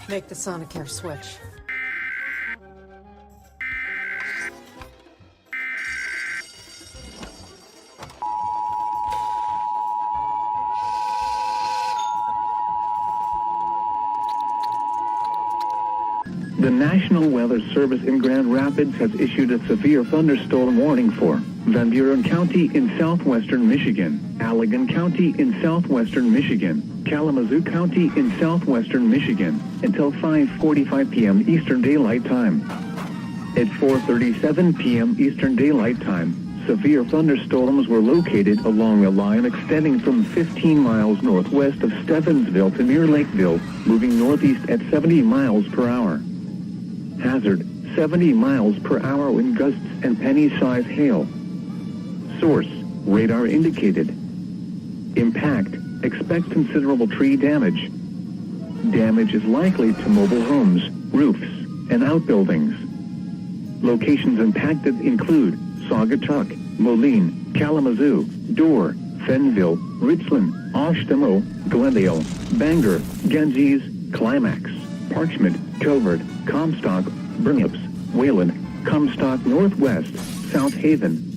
Make the Sonicare switch. The National Weather Service in Grand Rapids has issued a severe thunderstorm warning for Van Buren County in southwestern Michigan, Allegan County in southwestern Michigan, Kalamazoo County in southwestern Michigan, until 5:45 p.m. Eastern Daylight Time. At 4:37 p.m. Eastern Daylight Time, severe thunderstorms were located along a line extending from 15 miles northwest of Stevensville to near Lakeville, moving northeast at 70 miles per hour. Hazard, 70 miles per hour wind gusts and penny-size hail. Source, radar indicated. Impact, expect considerable tree damage. Damage is likely to mobile homes, roofs, and outbuildings. Locations impacted include Saugatuck, Moline, Kalamazoo, Dorr, Fenville, Richland, Oshtemo, Glendale, Bangor, Ganges, Climax, Parchment, Covert, Comstock, Burnips, Wayland, Comstock Northwest, South Haven,